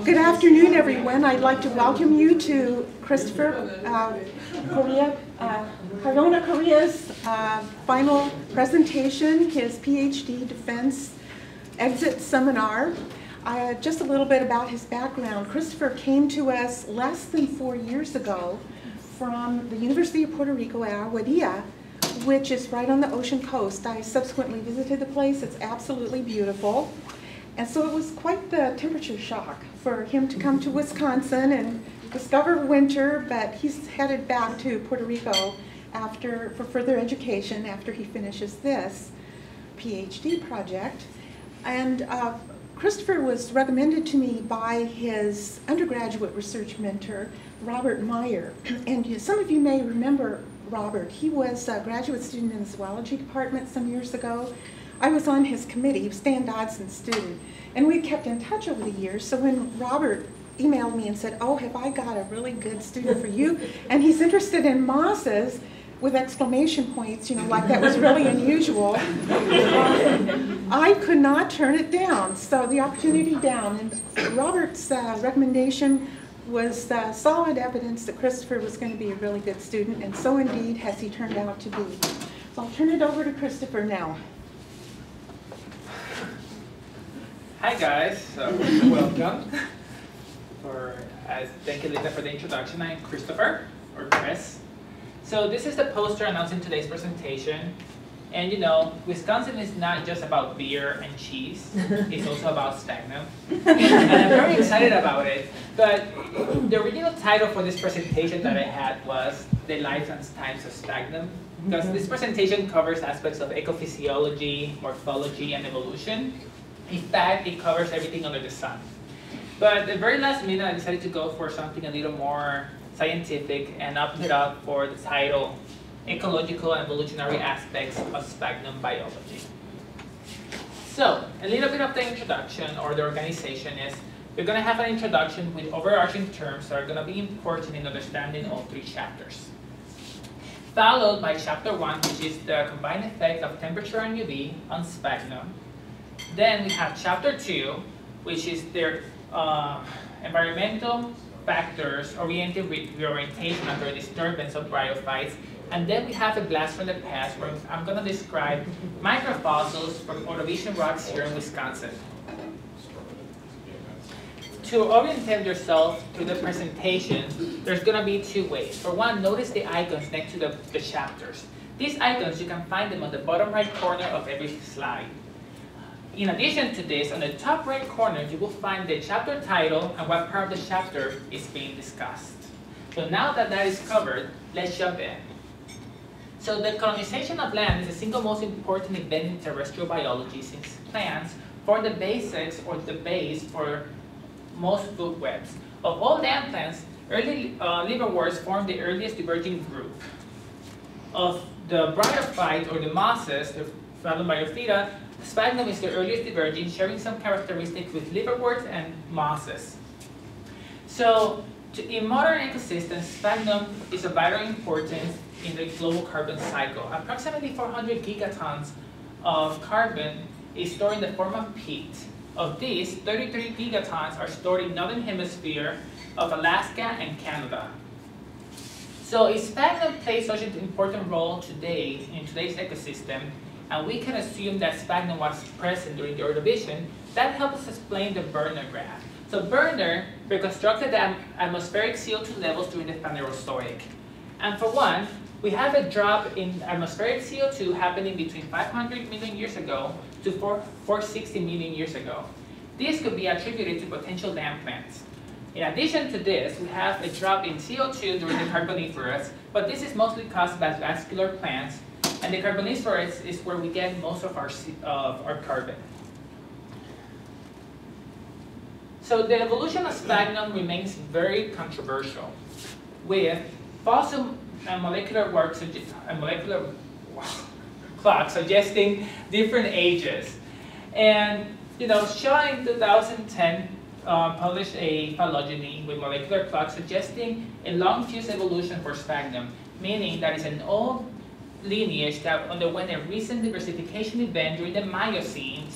Good afternoon, everyone. I'd like to welcome you to Christopher Correa, Cardona-Correa's final presentation, his PhD defense exit seminar. Just a little bit about his background. Christopher came to us less than 4 years ago from the University of Puerto Rico at Aguadilla, which is right on the ocean coast. I subsequently visited the place. It's absolutely beautiful. And so it was quite the temperature shock for him to come to Wisconsin and discover winter, but he's headed back to Puerto Rico for further education after he finishes this PhD project. And Christopher was recommended to me by his undergraduate research mentor, Robert Meyer. And some of you may remember Robert. He was a graduate student in the zoology department some years ago. I was on his committee, he was Stan Dodson's student, and we kept in touch over the years. So when Robert emailed me and said, "Oh, have I got a really good student for you?" and he's interested in mosses with exclamation points, you know, like that was really unusual. I could not turn it down, so the opportunity down. And Robert's recommendation was solid evidence that Christopher was going to be a really good student, and so indeed has he turned out to be. So I'll turn it over to Christopher now. Hi guys, welcome. Thank you, Linda, for the introduction. I'm Christopher, or Chris. So this is the poster announcing today's presentation. And you know, Wisconsin is not just about beer and cheese, it's also about sphagnum. And I'm very excited about it. But the original title for this presentation that I had was The Life and Times of Sphagnum, because this presentation covers aspects of ecophysiology, morphology, and evolution. In fact, it covers everything under the sun. But at the very last minute, I decided to go for something a little more scientific and opted up for the title, Ecological and Evolutionary Aspects of Sphagnum Biology. So, a little bit of the introduction or the organization is, we're going to have an introduction with overarching terms that are going to be important in understanding all 3 chapters. Followed by chapter 1, which is the combined effect of temperature and UV on sphagnum. Then we have chapter 2, which is their environmental factors oriented with reorientation under disturbance of bryophytes. And then we have a blast from the past, where I'm going to describe microfossils from Ordovician rocks here in Wisconsin. To orientate yourself to the presentation, there's going to be 2 ways. For one, notice the icons next to the chapters. These icons, you can find them on the bottom right corner of every slide. In addition to this, on the top right corner, you will find the chapter title and what part of the chapter is being discussed. So now that that is covered, let's jump in. So the colonization of land is the single most important event in terrestrial biology, since plants form the basics or the base for most food webs. Of all land plants, early liverworts form the earliest diverging group. Of the bryophyte or the mosses, the Phyllobryophyta, sphagnum is the earliest diverging, sharing some characteristics with liverworts and mosses. So, in modern ecosystems, sphagnum is of vital importance in the global carbon cycle. Approximately 400 gigatons of carbon is stored in the form of peat. Of these, 33 gigatons are stored in the northern hemisphere of Alaska and Canada. So, if sphagnum plays such an important role today in today's ecosystem, and we can assume that sphagnum was present during the Ordovician, that helps us explain the Berner graph. So Berner reconstructed the atmospheric CO2 levels during the Phanerozoic. And for one, we have a drop in atmospheric CO2 happening between 500 million years ago to 460 million years ago. This could be attributed to potential land plants. In addition to this, we have a drop in CO2 during the Carboniferous, but this is mostly caused by vascular plants, and the Carboniferous is where we get most of our carbon. So the evolution of sphagnum remains very controversial, with fossil and molecular work clocks suggesting different ages. And you know, Shaw in 2010 published a phylogeny with molecular clocks suggesting a long fuse evolution for sphagnum, meaning that it's an old lineage that underwent a recent diversification event during the Miocene,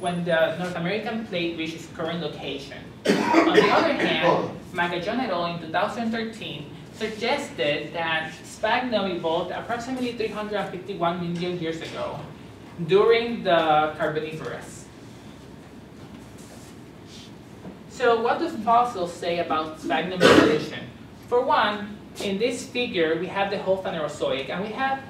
when the North American plate reached its current location. On the other hand, Magajan et al. In 2013 suggested that sphagnum evolved approximately 351 million years ago during the Carboniferous. So what do fossils say about sphagnum evolution? For one, in this figure, we have the whole Phanerozoic, and we have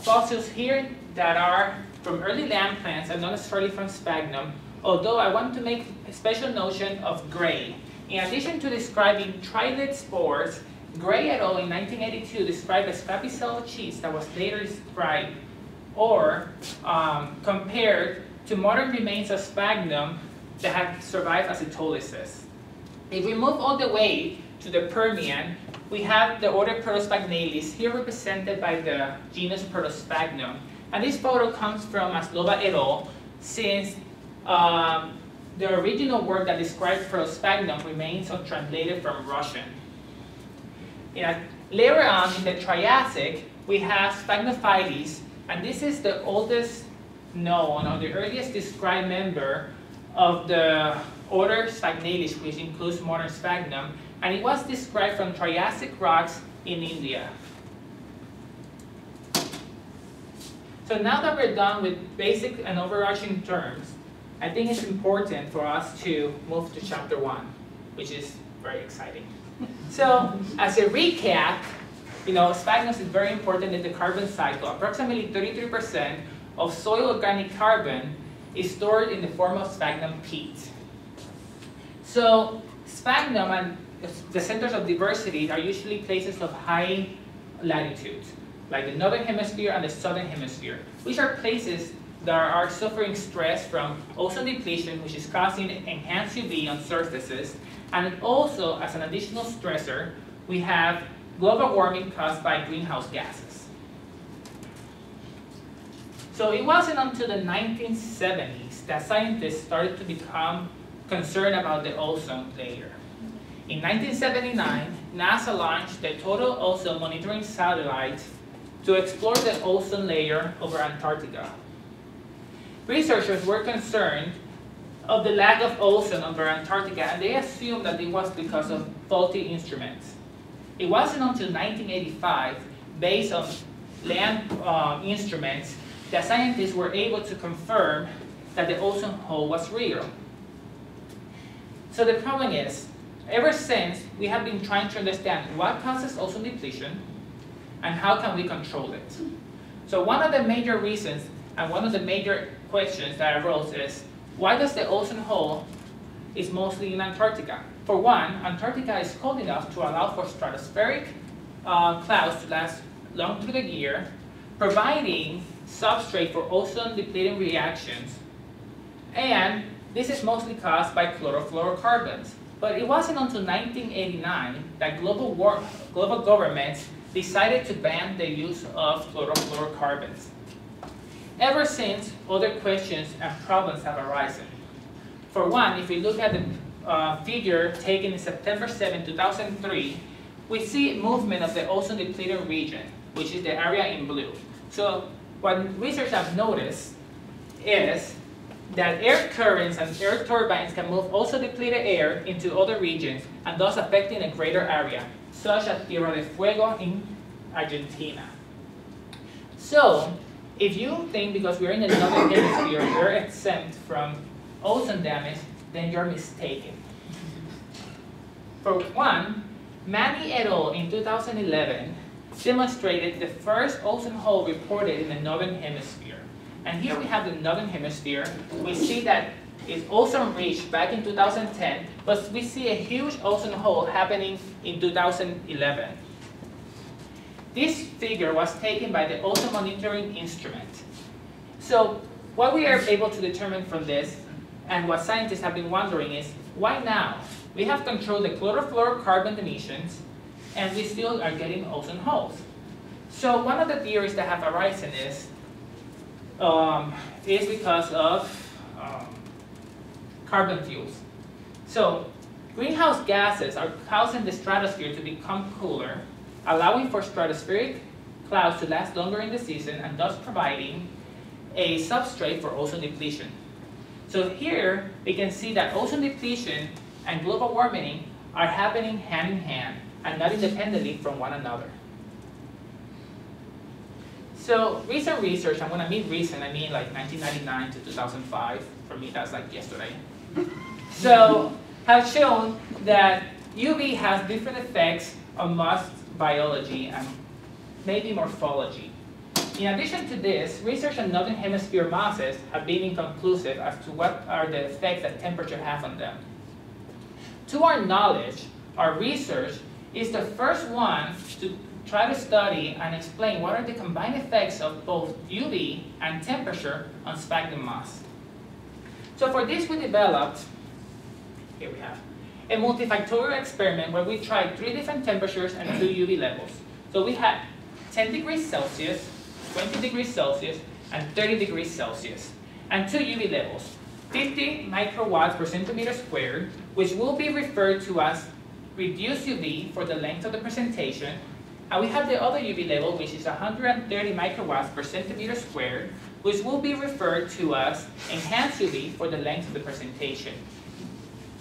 fossils here that are from early land plants and not necessarily from sphagnum, although I want to make a special notion of Gray. In addition to describing trilate spores, Gray et al. In 1982 described a scrappy cell of cheese that was later described or compared to modern remains of sphagnum that had survived acetylosis. If we move all the way to the Permian, we have the order Protospagnalis, here represented by the genus Protosphagnum. And this photo comes from Maslova et al., since the original work that described Protosphagnum remains untranslated from Russian. Later on in the Triassic, we have Sphagnophytes, and this is the oldest known or the earliest described member of the order Spagnalis, which includes modern sphagnum, and it was described from Triassic rocks in India. So now that we're done with basic and overarching terms, I think it's important for us to move to chapter 1, which is very exciting. So as a recap, sphagnum is very important in the carbon cycle. Approximately 33% of soil organic carbon is stored in the form of sphagnum peat. So sphagnum and the centers of diversity are usually places of high latitude, like the northern hemisphere and the southern hemisphere, which are places that are suffering stress from ozone depletion, which is causing enhanced UV on surfaces, and also as an additional stressor, we have global warming caused by greenhouse gases. So it wasn't until the 1970s that scientists started to become concerned about the ozone layer. In 1979, NASA launched the Total Ozone Monitoring Satellite to explore the ozone layer over Antarctica. Researchers were concerned of the lack of ozone over Antarctica, and they assumed that it was because of faulty instruments. It wasn't until 1985, based on land instruments, that scientists were able to confirm that the ozone hole was real. So the problem is, ever since, we have been trying to understand what causes ozone depletion and how can we control it. So one of the major reasons and one of the major questions that arose is, why does the ozone hole is mostly in Antarctica? For one, Antarctica is cold enough to allow for stratospheric clouds to last long through the year, providing substrate for ozone depleting reactions. And this is mostly caused by chlorofluorocarbons. But it wasn't until 1989 that global governments decided to ban the use of chlorofluorocarbons. Ever since, other questions and problems have arisen. For one, if we look at the figure taken in September 7, 2003, we see movement of the ozone depleted region, which is the area in blue. So what researchers have noticed is that air currents and air turbines can move ozone depleted air into other regions and thus affecting a greater area, such as Tierra del Fuego in Argentina. So, if you think because we're in the northern hemisphere, we're exempt from ozone damage, then you're mistaken. For one, Manny et al. In 2011 demonstrated the first ozone hole reported in the northern hemisphere. And here we have the northern hemisphere. We see that it's ozone reached back in 2010, but we see a huge ozone hole happening in 2011. This figure was taken by the ozone monitoring instrument. So what we are able to determine from this, and what scientists have been wondering is, why now? We have controlled the chlorofluorocarbon emissions, and we still are getting ozone holes. So one of the theories that have arisen is because of carbon fuels. So greenhouse gases are causing the stratosphere to become cooler, allowing for stratospheric clouds to last longer in the season and thus providing a substrate for ozone depletion. So here, we can see that ozone depletion and global warming are happening hand in hand and not independently from one another. So recent research, and when I mean recent, I mean like 1999 to 2005. For me, that's like yesterday. So has shown that UV has different effects on most biology and maybe morphology. In addition to this, research on northern hemisphere mosses have been inconclusive as to what are the effects that temperature have on them. To our knowledge, our research is the first one to try to study and explain what are the combined effects of both UV and temperature on sphagnum moss. So for this we developed, here we have, a multifactorial experiment where we tried 3 different temperatures and 2 UV levels. So we had 10 degrees Celsius, 20 degrees Celsius, and 30 degrees Celsius, and 2 UV levels, 50 microwatts per centimeter squared, which will be referred to as reduced UV for the length of the presentation, and we have the other UV level, which is 130 microwatts per centimeter squared, which will be referred to as enhanced UV for the length of the presentation.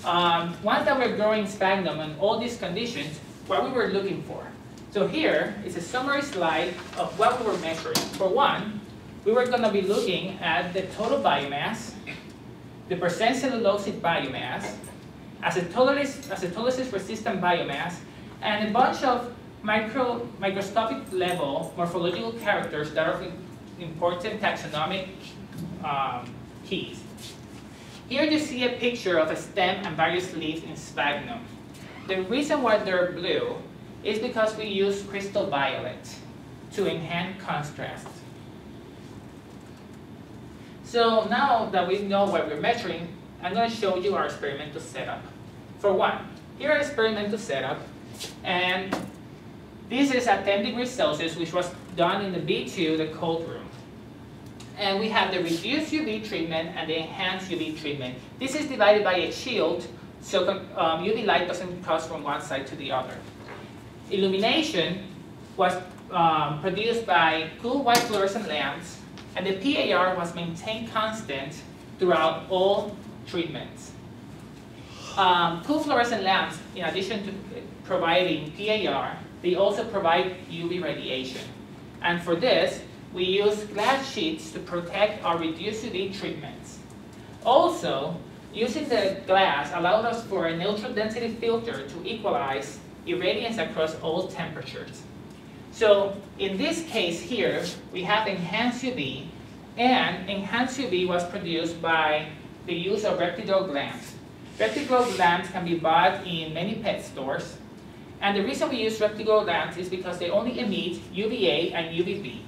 Once that we're growing sphagnum in all these conditions, what we were looking for. So here is a summary slide of what we were measuring. For one, we were going to be looking at the total biomass, the percent cellulosic biomass, acetylolysis resistant biomass, and a bunch of microscopic level morphological characters that are important taxonomic keys. Here you see a picture of a stem and various leaves in sphagnum. The reason why they're blue is because we use crystal violet to enhance contrast. So now that we know what we're measuring, I'm going to show you our experimental setup. For one, here is experimental setup, and this is at 10 degrees Celsius, which was done in the B2, the cold room. And we have the reduced UV treatment and the enhanced UV treatment. This is divided by a shield, so UV light doesn't cross from one side to the other. Illumination was produced by cool white fluorescent lamps, and the PAR was maintained constant throughout all treatments. Cool fluorescent lamps, in addition to providing PAR, they also provide UV radiation. And for this, we use glass sheets to protect our reduced UV treatments. Also, using the glass allowed us for a neutral density filter to equalize irradiance across all temperatures. So in this case here, we have enhanced UV, and enhanced UV was produced by the use of Reptidog lamps. Reptidog lamps can be bought in many pet stores, and the reason we use Reptidog lamps is because they only emit UVA and UVB.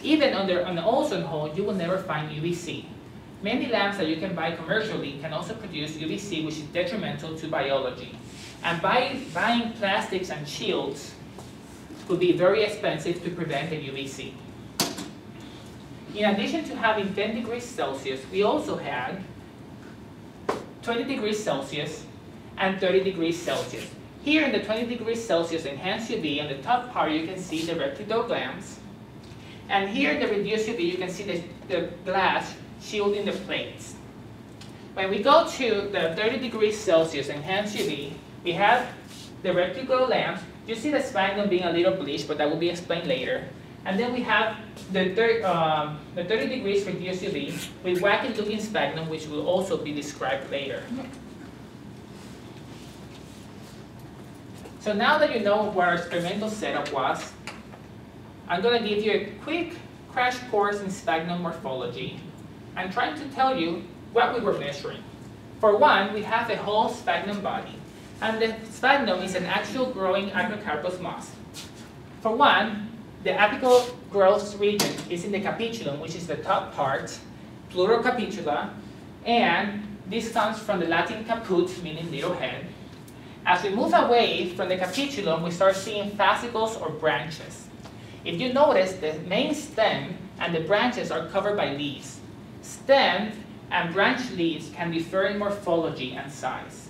Even on the ozone hole, you will never find UVC. Many lamps that you can buy commercially can also produce UVC, which is detrimental to biology. And buying plastics and shields would be very expensive to prevent the UVC. In addition to having 10 degrees Celsius, we also had 20 degrees Celsius and 30 degrees Celsius. Here in the 20 degrees Celsius enhanced UV, on the top part you can see the Reptidog lamps. And here in the reduced UV, you can see the glass shielding the plates. When we go to the 30 degrees Celsius enhanced UV, we have the Reptidog lamps. You see the sphagnum being a little bleached, but that will be explained later. And then we have the 30 degrees reduced UV with wacky looking sphagnum, which will also be described later. So now that you know what our experimental setup was, I'm going to give you a quick crash course in sphagnum morphology. I'm trying to tell you what we were measuring. For one, we have a whole sphagnum body, and the sphagnum is an actual growing acrocarpous moss. For one, the apical growth region is in the capitulum, which is the top part, pleural capitula, and this comes from the Latin caput, meaning little head. As we move away from the capitulum, we start seeing fascicles or branches. If you notice, the main stem and the branches are covered by leaves. Stem and branch leaves can differ in morphology and size.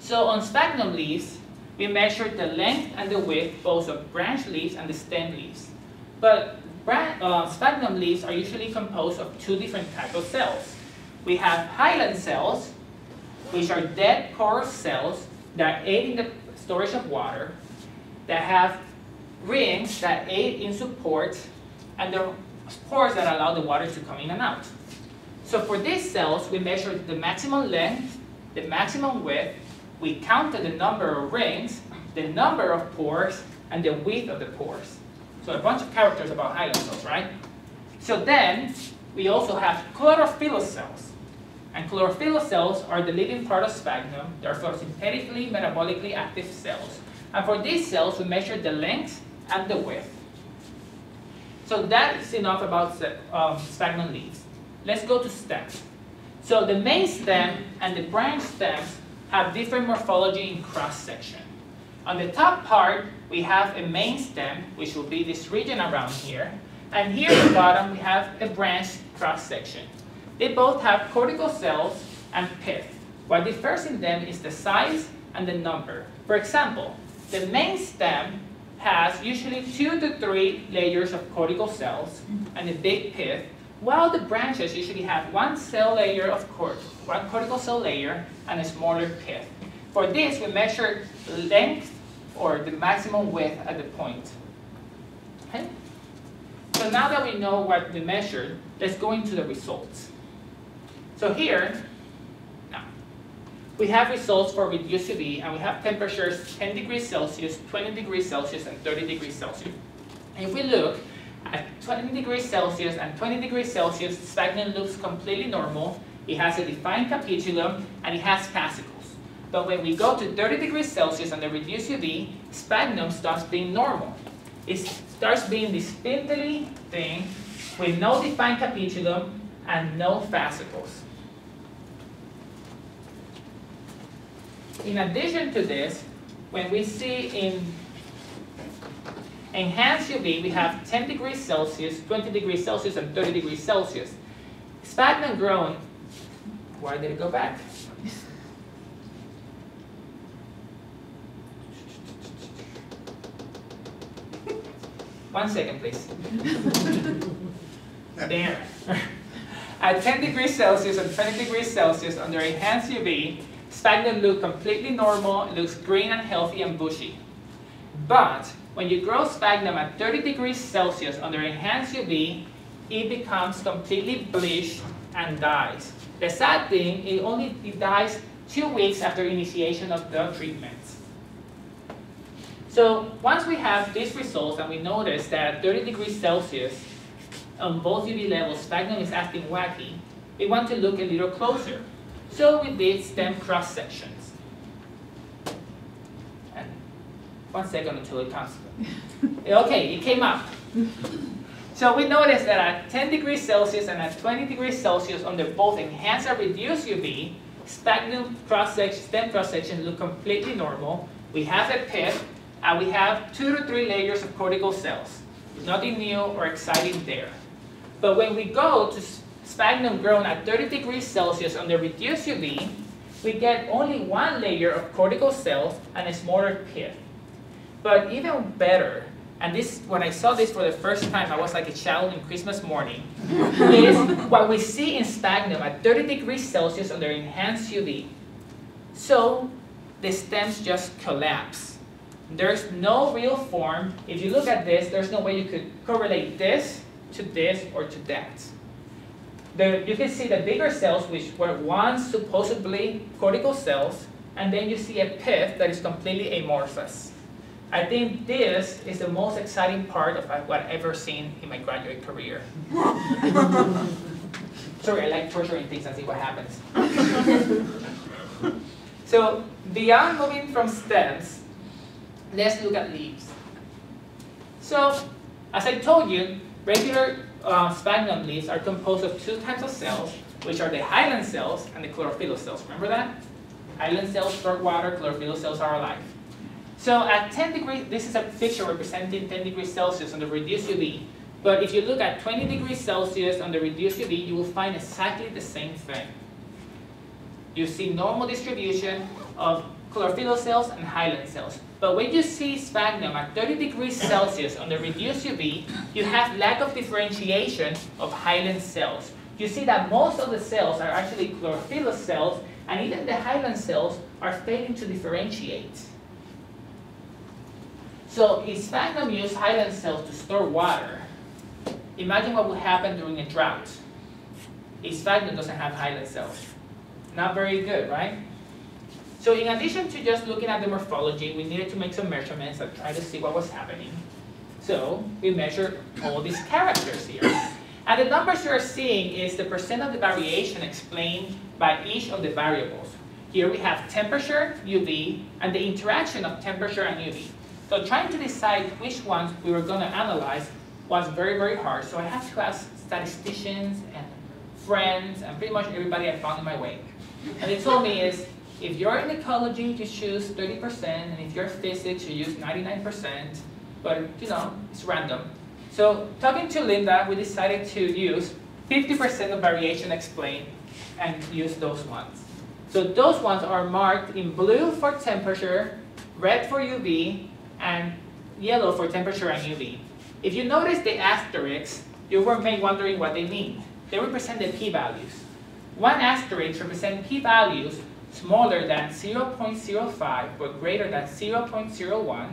So on sphagnum leaves, we measured the length and the width both of branch leaves and the stem leaves. But sphagnum leaves are usually composed of 2 different types of cells. we have hyaline cells, which are dead porous cells that aid in the storage of water, that have rings that aid in support, and the pores that allow the water to come in and out. So for these cells, we measured the maximum length, the maximum width, we counted the number of rings, the number of pores, and the width of the pores. So a bunch of characters about hyaline cells, right? So then, we also have chlorophyll cells. And chlorophyll cells are the living part of sphagnum. They're photosynthetically, metabolically active cells. And for these cells, we measured the length and the width. So that is enough about sphagnum leaves. Let's go to stems. So the main stem and the branch stems have different morphology in cross-section. On the top part, we have a main stem, which will be this region around here. And here at the bottom, we have a branch cross-section. They both have cortical cells and pith. What differs in them is the size and the number. For example, the main stem has usually 2 to 3 layers of cortical cells and a big pith, while the branches usually have one cortical cell layer and a smaller pith. For this, we measure length or the maximum width at the point. Okay? So now that we know what we measured, let's go into the results. So here, now, we have results for reduced UV, and we have temperatures 10 degrees Celsius, 20 degrees Celsius, and 30 degrees Celsius. And if we look at 20 degrees Celsius and 20 degrees Celsius, sphagnum looks completely normal. It has a defined capitulum, and it has fascicles. But when we go to 30 degrees Celsius and the reduced UV, sphagnum starts being normal. It starts being this spindly thing with no defined capitulum and no fascicles. In addition to this, when we see in enhanced UV, we have 10 degrees Celsius, 20 degrees Celsius, and 30 degrees Celsius. Sphagnum grown, why did it go back? One second, please. There. At 10 degrees Celsius and 20 degrees Celsius under enhanced UV, sphagnum looks completely normal, it looks green and healthy and bushy. But when you grow sphagnum at 30 degrees Celsius under enhanced UV, it becomes completely bleached and dies. The sad thing, it dies 2 weeks after initiation of the treatment. So once we have these results and we notice that at 30 degrees Celsius, on both UV levels, sphagnum is acting wacky, we want to look a little closer. So we did stem cross sections. And 1 second until it comes. Okay, it came up. So we noticed that at 10 degrees Celsius and at 20 degrees Celsius under both enhanced and reduced UV, sphagnum stem cross section look completely normal. We have a pith, and we have 2 to 3 layers of cortical cells. Nothing new or exciting there. But when we go to sphagnum grown at 30 degrees Celsius under reduced UV, we get only 1 layer of cortical cells and a smaller pith. But even better, and this, when I saw this for the first time, I was like a child in Christmas morning, is what we see in sphagnum at 30 degrees Celsius under enhanced UV. So the stems just collapse. There's no real form. If you look at this, there's no way you could correlate this to this or to that. You can see the bigger cells, which were once supposedly cortical cells, and then you see a pith that is completely amorphous. I think this is the most exciting part of what I've ever seen in my graduate career. Sorry, I like torturing things and see what happens. So beyond moving from stems, let's look at leaves. So, as I told you, regular sphagnum leaves are composed of 2 types of cells, which are the hyaline cells and the chlorophyll cells. Remember that? Hyaline cells store water, chlorophyll cells are alive. So at 10 degrees, this is a picture representing 10 degrees Celsius on the reduced UV. But if you look at 20 degrees Celsius on the reduced UV, you will find exactly the same thing. You see normal distribution of chlorophyll cells and hyaline cells. But when you see sphagnum at 30 degrees Celsius on the reduced UV, you have lack of differentiation of hyaline cells. you see that most of the cells are actually chlorophyll cells, and even the hyaline cells are failing to differentiate. So if sphagnum used hyaline cells to store water, imagine what would happen during a drought if sphagnum doesn't have hyaline cells. Not very good, right? So in addition to just looking at the morphology, we needed to make some measurements and try to see what was happening. So we measured all these characters here. And the numbers you are seeing is the percent of the variation explained by each of the variables. Here we have temperature, UV, and the interaction of temperature and UV. So trying to decide which ones we were going to analyze was very, very hard. So I had to ask statisticians and friends and pretty much everybody I found in my way. And they told me is, if you're in ecology, you choose 30%, and if you're physics, you use 99%, but you know, it's random. So talking to Linda, we decided to use 50% of variation explained and use those ones. So those ones are marked in blue for temperature, red for UV, and yellow for temperature and UV. If you notice the asterisks, you may wondering what they mean. They represent the p-values. One asterisk represents p-values smaller than 0.05 but greater than 0.01.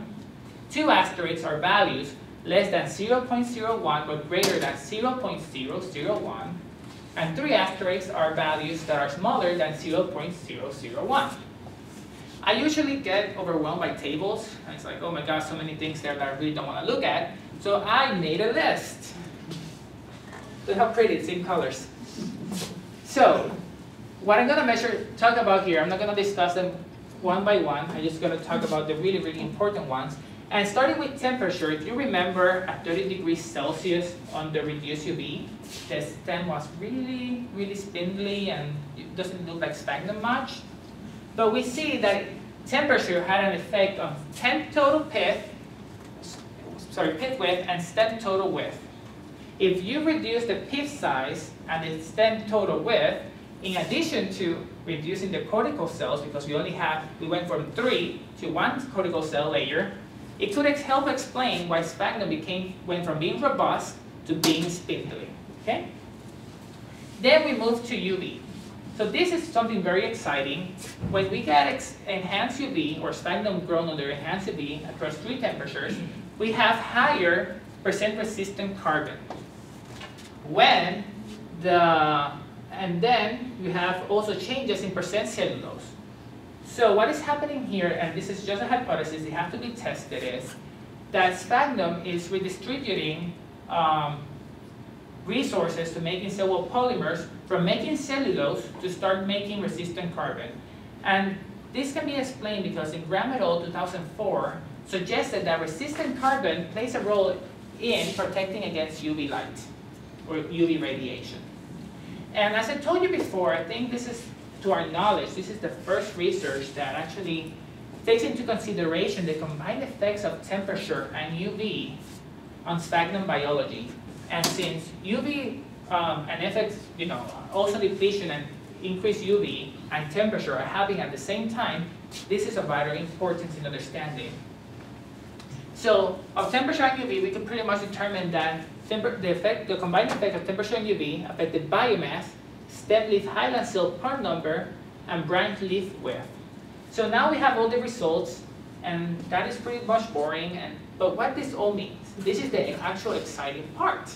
Two asterisks are values less than 0.01 but greater than 0.001. And three asterisks are values that are smaller than 0.001. I usually get overwhelmed by tables. And it's like, oh my gosh, so many things there that I really don't want to look at. So I made a list. Look how pretty, it's in colors. So what I'm going to talk about here, I'm not going to discuss them one by one. I'm just going to talk about the really, really important ones. And starting with temperature, if you remember at 30 degrees Celsius on the reduced UV, the stem was really, really spindly and it doesn't look like sphagnum much. But we see that temperature had an effect on stem total pith width and stem total width. If you reduce the pith size and the stem total width, in addition to reducing the cortical cells, because we went from 3 to 1 cortical cell layer, it could help explain why sphagnum went from being robust to being spindly. Okay? Then we move to UV. So this is something very exciting. When we get enhanced UV, or sphagnum grown under enhanced UV across 3 temperatures, we have higher percent resistant carbon. And then you have also changes in percent cellulose. So what is happening here, and this is just a hypothesis, it has to be tested, is that sphagnum is redistributing resources to making cell wall polymers from making cellulose to start making resistant carbon. And this can be explained because in Graham et al. 2004 suggested that resistant carbon plays a role in protecting against UV light or UV radiation. And as I told you before, I think this is, to our knowledge, this is the first research that actually takes into consideration the combined effects of temperature and UV on sphagnum biology. And since UV and effects, ozone depletion and increased UV and temperature are happening at the same time, this is of vital importance in understanding. So of temperature and UV, we can pretty much determine that the combined effect of temperature and UV affected biomass, stem leaf hyaline cell part number, and branch leaf width. So now we have all the results, and that is pretty much boring. But what this all means, this is the actual exciting part.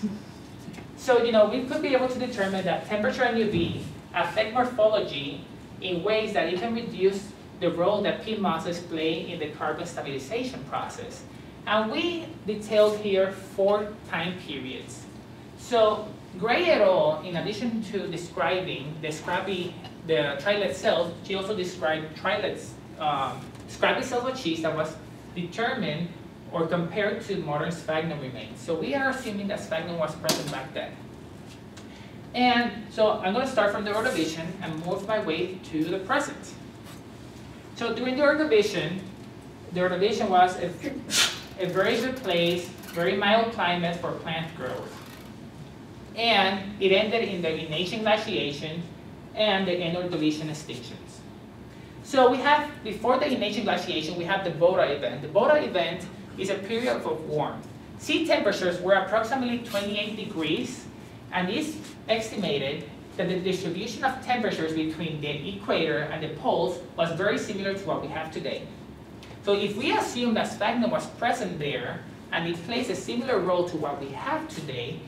So we could be able to determine that temperature and UV affect morphology in ways that it can reduce the role that peat mosses play in the carbon stabilization process. And we detailed here 4 time periods. So Gray et al., in addition to describing the trilate cells, she also described scrappy cells of cheese that was determined or compared to modern sphagnum remains. So we are assuming that sphagnum was present back then. And so I'm going to start from the Ordovician and move my way to the present. So during the Ordovician was a very good place, very mild climate for plant growth. And it ended in the Venetian glaciation and the end Ordovician extinctions. So we have, before the Venetian glaciation, we have the Boda event. The Boda event is a period of warmth. Sea temperatures were approximately 28 degrees, and this estimated that the distribution of temperatures between the equator and the poles was very similar to what we have today. So if we assume that sphagnum was present there, and it plays a similar role to what we have today,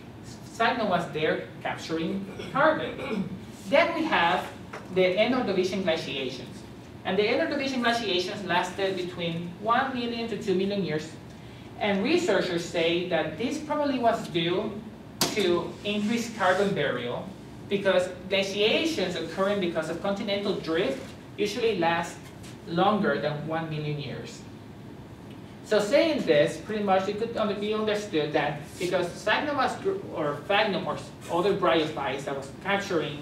sphagnum was there capturing carbon. Then we have the end-Ordovician glaciations. And the end-Ordovician glaciations lasted between 1 million to 2 million years. And researchers say that this probably was due to increased carbon burial, because glaciations occurring because of continental drift usually last longer than 1 million years. So saying this, pretty much it could be understood that because sphagnum or other bryophytes that was capturing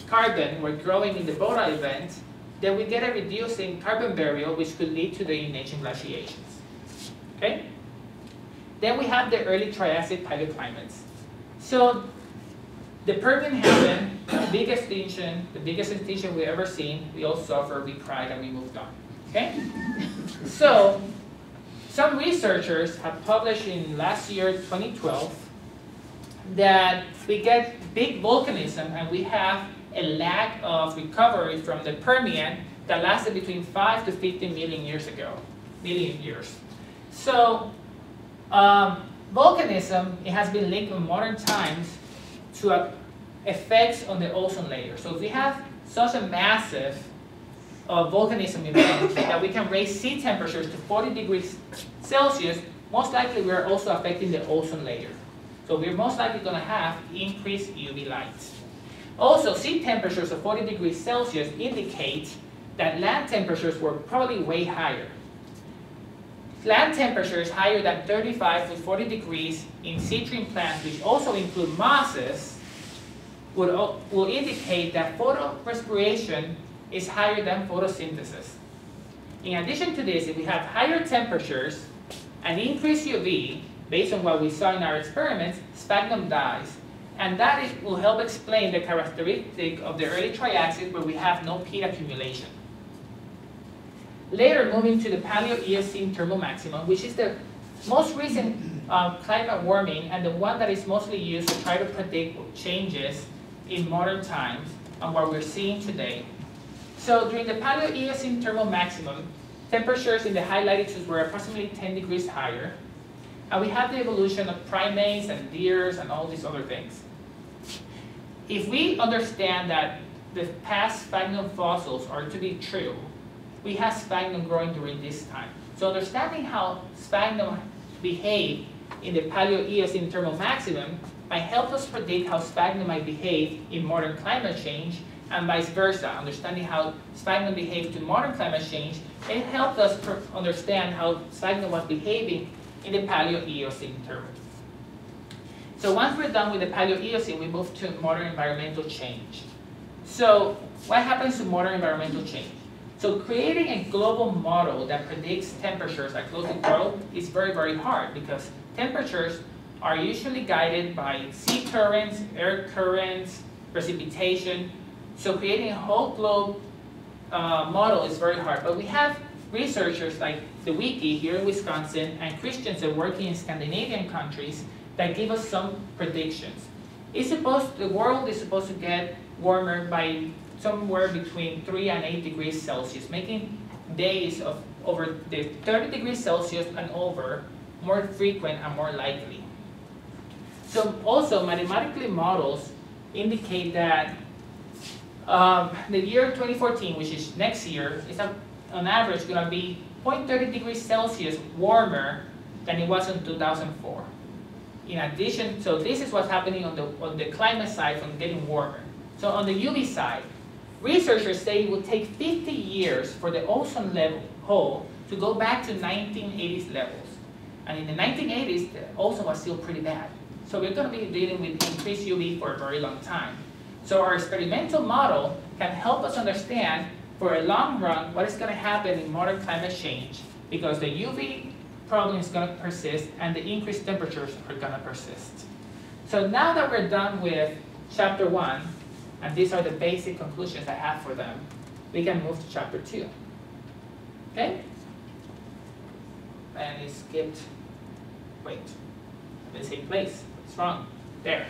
carbon were growing in the Bora event, then we get a reduce in carbon burial, which could lead to the ancient glaciations. Okay? Then we have the early Triassic paleoclimates. So the Permian happened, the biggest extinction we've ever seen. We all suffered, we cried, and we moved on. Okay? So some researchers have published in last year, 2012, that we get big volcanism and we have a lack of recovery from the Permian that lasted between 5 to 15 million years ago, So volcanism, it has been linked in modern times to effects on the ozone layer. So if we have such a massive volcanism event that we can raise sea temperatures to 40 degrees Celsius, most likely we are also affecting the ozone layer. So we're most likely going to have increased UV light. Also, sea temperatures of 40 degrees Celsius indicate that land temperatures were probably way higher. Land temperatures higher than 35 to 40 degrees in citrine plants, which also include mosses, will indicate that photorespiration is higher than photosynthesis. In addition to this, if we have higher temperatures and increased UV, based on what we saw in our experiments, sphagnum dies. And that will help explain the characteristic of the early Triassic where we have no peat accumulation. Later, moving to the Paleo-Eocene thermal maximum, which is the most recent climate warming and the one that is mostly used to try to predict changes in modern times and what we're seeing today. So during the Paleo-Eocene thermal maximum, temperatures in the high latitudes were approximately 10 degrees higher. And we have the evolution of primates and deers and all these other things. If we understand that the past sphagnum fossils are to be true, we have sphagnum growing during this time. So understanding how sphagnum behave in the Paleo-Eocene thermal maximum might help us predict how sphagnum might behave in modern climate change, and vice versa. Understanding how sphagnum behaves to modern climate change, it helped us understand how sphagnum was behaving in the Paleo-Eocene thermal. So once we're done with the Paleo-Eocene, we move to modern environmental change. So what happens to modern environmental change? So creating a global model that predicts temperatures across the world is very, very hard because temperatures are usually guided by sea currents, air currents, precipitation. So creating a whole globe model is very hard. But we have researchers like the Wiki here in Wisconsin and Christians that working in Scandinavian countries that give us some predictions. The world is supposed to get warmer by somewhere between 3 and 8 degrees Celsius, making days of over the 30 degrees Celsius and over more frequent and more likely. So also mathematically models indicate that the year 2014, which is next year, is on average going to be 0.30 degrees Celsius warmer than it was in 2004. In addition, so this is what's happening on the climate side from getting warmer. So on the UV side, researchers say it will take 50 years for the ozone hole to go back to 1980s levels. And in the 1980s, the ozone was still pretty bad. So we're going to be dealing with increased UV for a very long time. So our experimental model can help us understand for a long run what is going to happen in modern climate change, because the UV problem is going to persist and the increased temperatures are going to persist. So now that we're done with chapter 1, and these are the basic conclusions I have for them, we can move to chapter 2. Okay? And it skipped, wait, I'm in the same place. What's wrong? There.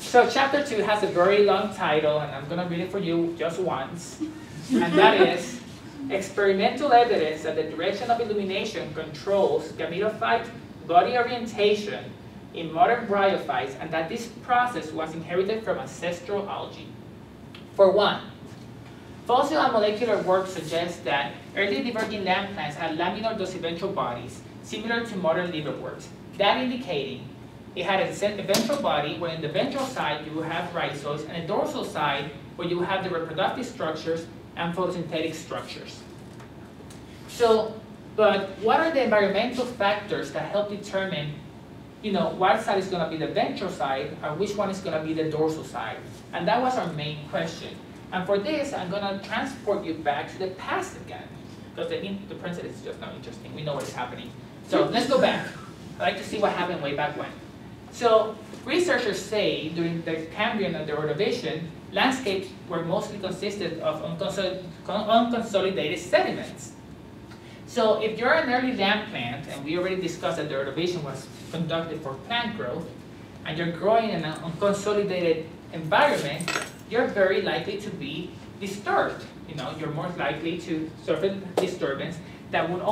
So chapter 2 has a very long title, and I'm going to read it for you just once. And that is, experimental evidence that the direction of illumination controls gametophyte body orientation in modern bryophytes, and that this process was inherited from ancestral algae. For one, fossil and molecular work suggests that early diverging land plants had laminar dosiventral bodies, similar to modern liverworts, that indicating it had a ventral body where in the ventral side you will have rhizoids, and a dorsal side where you will have the reproductive structures and photosynthetic structures. So, but what are the environmental factors that help determine, what side is going to be the ventral side or which one is going to be the dorsal side? And that was our main question. And for this, I'm going to transport you back to the past again, because the present is just not interesting. We know what is happening. So let's go back. I'd like to see what happened way back when. So researchers say during the Cambrian and the Ordovician, landscapes were mostly consisted of unconsolidated sediments. So if you're an early land plant, and we already discussed that the Ordovician was conducted for plant growth, and you're growing in an unconsolidated environment, you're very likely to be disturbed. You're more likely to suffer disturbance that would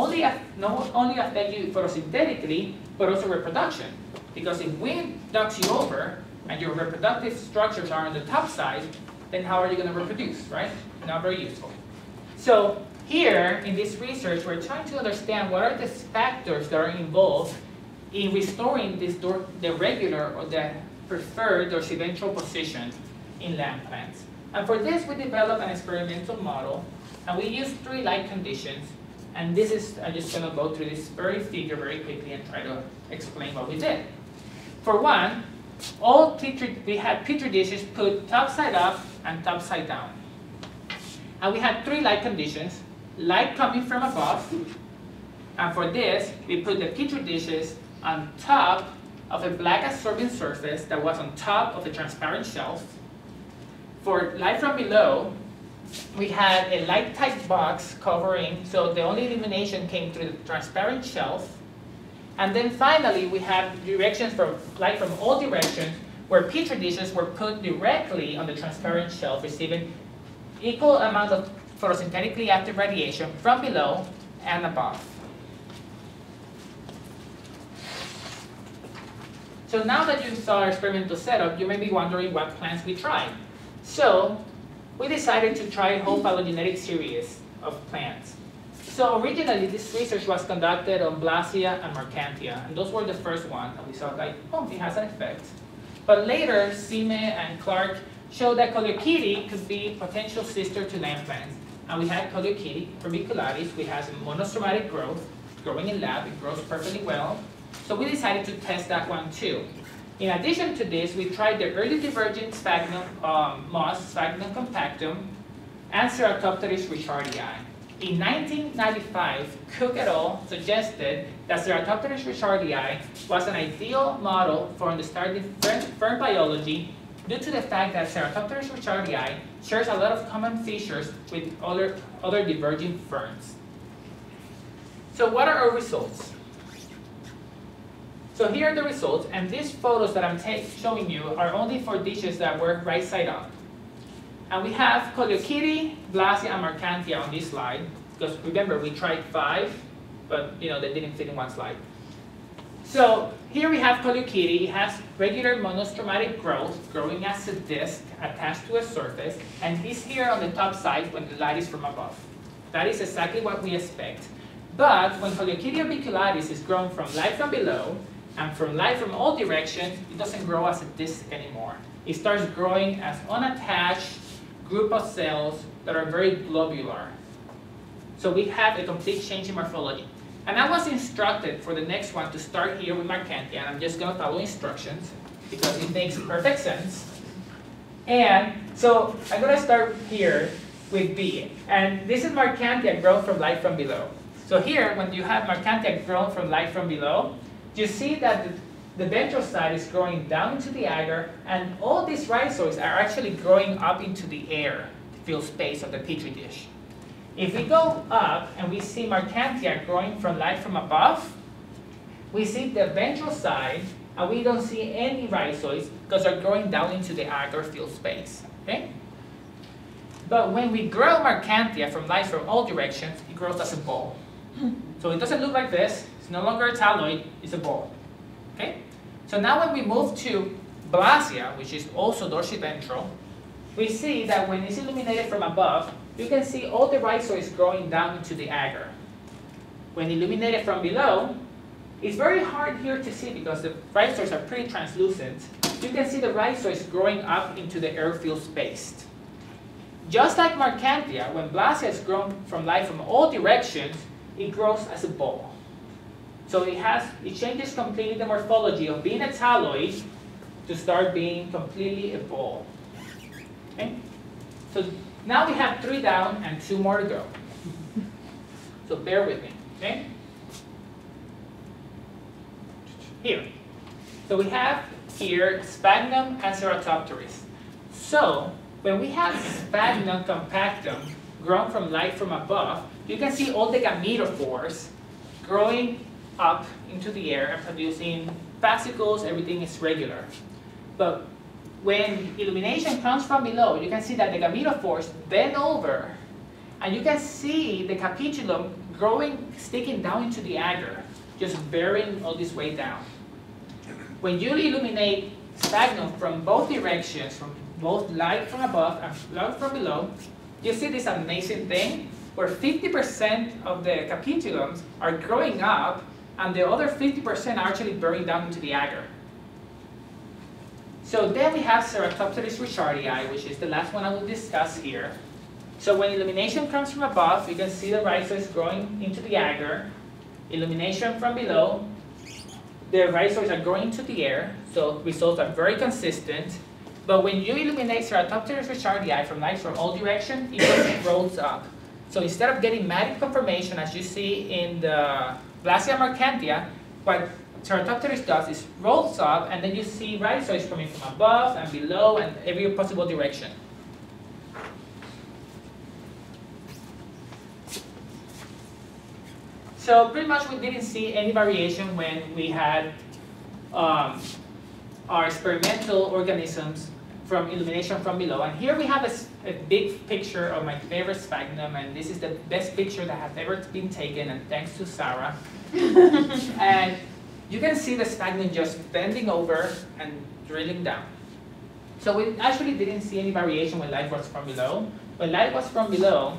not only affect you photosynthetically, but also reproduction. Because if wind ducks you over, and your reproductive structures are on the top side, then how are you going to reproduce, right? Not very useful. So here, in this research, we're trying to understand what are the factors that are involved in restoring the regular or the preferred dorsiventral position in land plants. And for this, we developed an experimental model, and we used 3 light conditions. And this is, I'm just going to go through this figure very quickly and try to explain what we did. For one, we had petri dishes put top side up and top side down. And we had 3 light conditions: light coming from above, and for this, we put the petri dishes on top of a black absorbing surface that was on top of a transparent shelf. For light from below, we had a light-tight box covering, so the only illumination came through the transparent shelf. And then finally, we have directions for light from all directions, where petri dishes were put directly on the transparent shelf, receiving equal amounts of photosynthetically active radiation from below and above. So now that you saw our experimental setup, you may be wondering what plants we tried. So we decided to try a whole phylogenetic series of plants. So originally, this research was conducted on Blasia and Mercantia, and those were the first ones, and we saw like, oh, it has an effect. But later, Sime and Clark showed that Coleochaete could be potential sister to land plants. And we had Coleochaete verbicularis, which has a monostomatic growth, growing in lab, it grows perfectly well. So we decided to test that one too. In addition to this, we tried the early divergent sphagnum moss, Sphagnum compactum, and Ceratopteris richardii. In 1995, Cook et al. Suggested that Ceratopteris richardii was an ideal model for understanding fern biology due to the fact that Ceratopteris richardii shares a lot of common features with other diverging ferns. So what are our results? So here are the results, and these photos that I'm showing you are only for dishes that were right side up. And we have Coleochaete, Blasia, and Mercantia on this slide, because remember, we tried 5, but they didn't fit in one slide. So here we have Coleochaete. It has regular monostromatic growth, growing as a disc attached to a surface, and he's here on the top side when the light is from above. That is exactly what we expect. But when Coleochaete orbicularis is grown from light from below, and from light from all directions, it doesn't grow as a disc anymore. It starts growing as unattached group of cells that are very globular. So we have a complete change in morphology. And I was instructed for the next one to start here with Mercantia, and I'm just going to follow instructions because it makes perfect sense. And so I'm going to start here with B. And this is Mercantia grown from light from below. So here, when you have Mercantia grown from light from below, you see that the ventral side is growing down into the agar, and all these rhizoids are actually growing up into the air to fill space of the petri dish. If we go up and we see Mercantia growing from light from above, we see the ventral side and we don't see any rhizoids because they're growing down into the agar field space. Okay? But when we grow Mercantia from light from all directions, it grows as a ball. So it doesn't look like this. It's no longer a thalloid, it's a ball. Okay? So now when we move to Blasia, which is also dorsiventral, we see that when it's illuminated from above, you can see all the rhizoids growing down into the agar. When illuminated from below, it's very hard here to see because the rhizoids are pretty translucent. You can see the rhizoids growing up into the airfield space. Just like Mercantia, when Blasia is grown from light from all directions, it grows as a ball. So it changes completely the morphology of being a thalloid to start being completely a ball. Okay? So now we have 3 down and 2 more to go. So bear with me. Okay? Here. So we have here sphagnum and ceratopteris. So when we have sphagnum compactum grown from light from above, you can see all the gametophores growing up into the air and producing fascicles, everything is regular. But when illumination comes from below, you can see that the gametophores bend over, and you can see the capitulum growing, sticking down into the agar, just bearing all this way down. When you illuminate sphagnum from both directions, from both light from above and light from below, you see this amazing thing where 50% of the capitulums are growing up and the other 50% are actually bearing down into the agar. So then we have Ceratopteris richardii, which is the last one I will discuss here. So when illumination comes from above, you can see the rhizoids growing into the agar. Illumination from below, the rhizoids are growing into the air, so results are very consistent. But when you illuminate Ceratopteris richardii from light from all directions, it just rolls up. So instead of getting matted conformation as you see in the Blasia mercantia, what Ceratopteris does is rolls up, and then you see rhizoids coming from above and below and every possible direction. So pretty much we didn't see any variation when we had our experimental organisms from illumination from below. And here we have a big picture of my favorite sphagnum, and this is the best picture that has ever been taken, and thanks to Sarah. And you can see the sphagnum just bending over and drilling down. So we actually didn't see any variation when light was from below. When light was from below,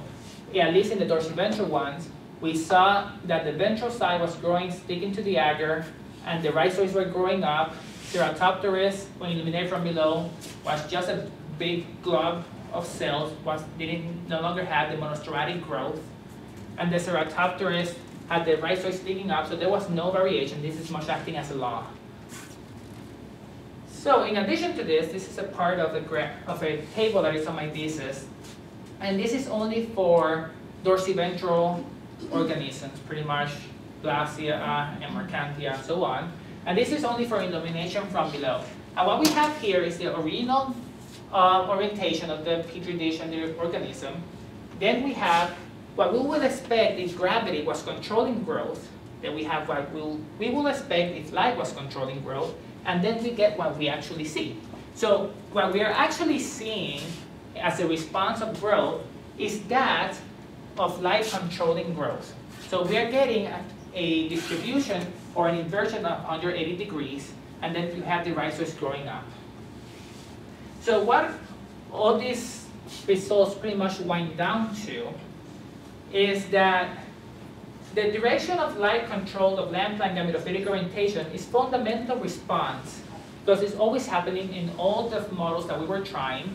at least in the dorsiventral ones, we saw that the ventral side was growing, sticking to the agar, and the rhizoids were growing up. Ceratopteris, when illuminated from below, was just a big glob of cells, no longer had the monostoratic growth. And the Ceratopteris had the rhizoids sticking up, so there was no variation. This is much acting as a law. So in addition to this, this is a part of a table that is on my thesis. And this is only for dorsiventral organisms, pretty much Blasia and Mercantia and so on. And this is only for illumination from below. And what we have here is the original orientation of the petri dish and the organism. Then we have what we would expect if gravity was controlling growth. Then we have what we will expect if light was controlling growth. And then we get what we actually see. So what we are actually seeing as a response of growth is that of light controlling growth. So we are getting a distribution or an inversion of 180 degrees, and then you have the rhizoids growing up. So what all these results pretty much wind down to is that the direction of light control of lamp-like gametophytic orientation is fundamental response, because it's always happening in all the models that we were trying.